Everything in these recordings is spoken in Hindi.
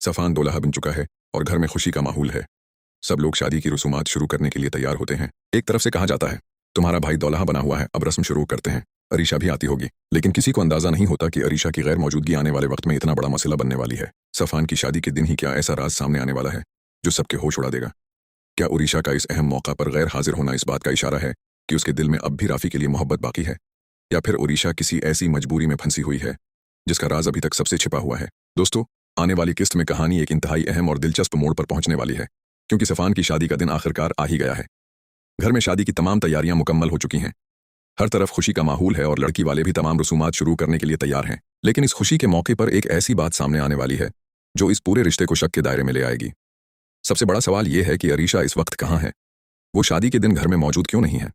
सफान दूल्हा बन चुका है और घर में खुशी का माहौल है। सब लोग शादी की रसूमात शुरू करने के लिए तैयार होते हैं। एक तरफ से कहा जाता है, तुम्हारा भाई दौल्हा बना हुआ है, अब रस्म शुरू करते हैं। अरीशा भी आती होगी, लेकिन किसी को अंदाजा नहीं होता कि अरीशा की गैर मौजूदगी आने वाले वक्त में इतना बड़ा मसला बनने वाली है। सफान की शादी के दिन ही क्या ऐसा राज सामने आने वाला है जो सबके होश उड़ा देगा? क्या अरीशा का इस अहम मौका पर गैर हाजिर होना इस बात का इशारा है कि उसके दिल में अब भी राफी के लिए मोहब्बत बाकी है, या फिर अरीशा किसी ऐसी मजबूरी में फंसी हुई है जिसका राज अभी तक सबसे छिपा हुआ है? दोस्तों, आने वाली किस्त में कहानी एक इंतहाई अहम और दिलचस्प मोड़ पर पहुंचने वाली है, क्योंकि सफान की शादी का दिन आखिरकार आ ही गया है। घर में शादी की तमाम तैयारियां मुकम्मल हो चुकी हैं। हर तरफ खुशी का माहौल है और लड़की वाले भी तमाम रसूमात शुरू करने के लिए तैयार हैं। लेकिन इस खुशी के मौके पर एक ऐसी बात सामने आने वाली है जो इस पूरे रिश्ते को शक के दायरे में ले आएगी। सबसे बड़ा सवाल यह है कि अरीशा इस वक्त कहाँ है? वो शादी के दिन घर में मौजूद क्यों नहीं है?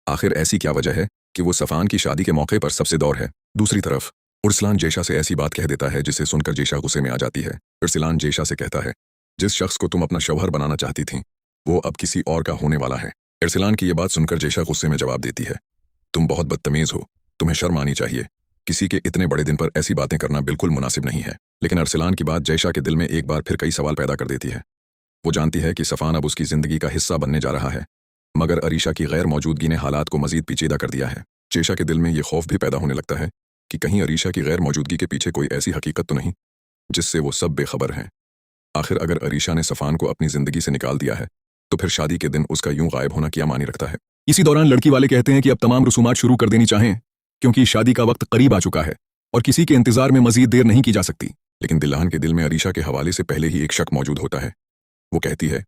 आखिर ऐसी क्या वजह है कि वो सफान की शादी के मौके पर सबसे दौर है? दूसरी तरफ उर्सलान जेशा से ऐसी बात कह देता है जिसे सुनकर जेशा गुस्से में आ जाती है। उर्सलान जेशा से कहता है, जिस शख्स को तुम अपना शौहर बनाना चाहती थी वो अब किसी और का होने वाला है। उर्सलान की यह बात सुनकर जेशा गुस्से में जवाब देती है, तुम बहुत बदतमीज हो, तुम्हें शर्म आनी चाहिए। किसी के इतने बड़े दिन पर ऐसी बातें करना बिल्कुल मुनासिब नहीं है। लेकिन उर्सलान की बात जेशा के दिल में एक बार फिर कई सवाल पैदा कर देती है। वो जानती है कि सफान अब उसकी जिंदगी का हिस्सा बनने जा रहा है, मगर अरीशा की गैर मौजूदगी ने हालात को मजीद पेचीदा कर दिया है। जेशा के दिल में ये खौफ भी पैदा होने लगता है कि कहीं अरीशा की गैर मौजूदगी के पीछे कोई ऐसी हकीकत तो नहीं जिससे वो सब बेखबर हैं। आखिर अगर अरीशा ने सफान को अपनी जिंदगी से निकाल दिया है तो फिर शादी के दिन उसका यूं गायब होना क्या मानी रखता है? इसी दौरान लड़की वाले कहते हैं कि अब तमाम रसूमात शुरू कर देनी चाहें, क्योंकि शादी का वक्त करीब आ चुका है और किसी के इंतजार में मजीद देर नहीं की जा सकती। लेकिन दिल्लान के दिल में अरीशा के हवाले से पहले ही एक शक मौजूद होता है। वो कहती है,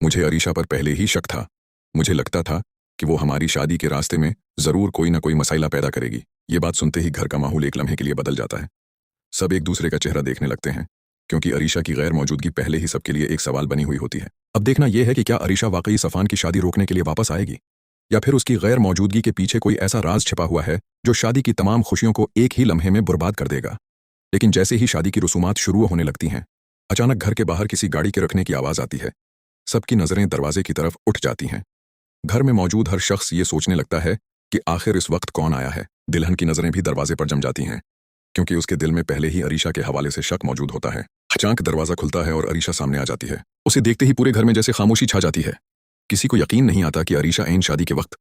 मुझे अरीशा पर पहले ही शक था। मुझे लगता था कि वो हमारी शादी के रास्ते में जरूर कोई ना कोई मसाइला पैदा करेगी। ये बात सुनते ही घर का माहौल एक लम्हे के लिए बदल जाता है। सब एक दूसरे का चेहरा देखने लगते हैं, क्योंकि अरीशा की गैर मौजूदगी पहले ही सबके लिए एक सवाल बनी हुई होती है। अब देखना यह है कि क्या अरीशा वाकई सफान की शादी रोकने के लिए वापस आएगी, या फिर उसकी गैर मौजूदगी के पीछे कोई ऐसा राज छिपा हुआ है जो शादी की तमाम खुशियों को एक ही लम्हे में बर्बाद कर देगा। लेकिन जैसे ही शादी की रसूमात शुरू होने लगती हैं, अचानक घर के बाहर किसी गाड़ी के रखने की आवाज आती है। सबकी नजरें दरवाजे की तरफ उठ जाती हैं। घर में मौजूद हर शख्स ये सोचने लगता है कि आखिर इस वक्त कौन आया है। दुल्हन की नजरें भी दरवाजे पर जम जाती हैं, क्योंकि उसके दिल में पहले ही अरीशा के हवाले से शक मौजूद होता है। अचानक दरवाजा खुलता है और अरीशा सामने आ जाती है। उसे देखते ही पूरे घर में जैसे खामोशी छा जाती है। किसी को यकीन नहीं आता कि अरीशा ऐन शादी के वक्त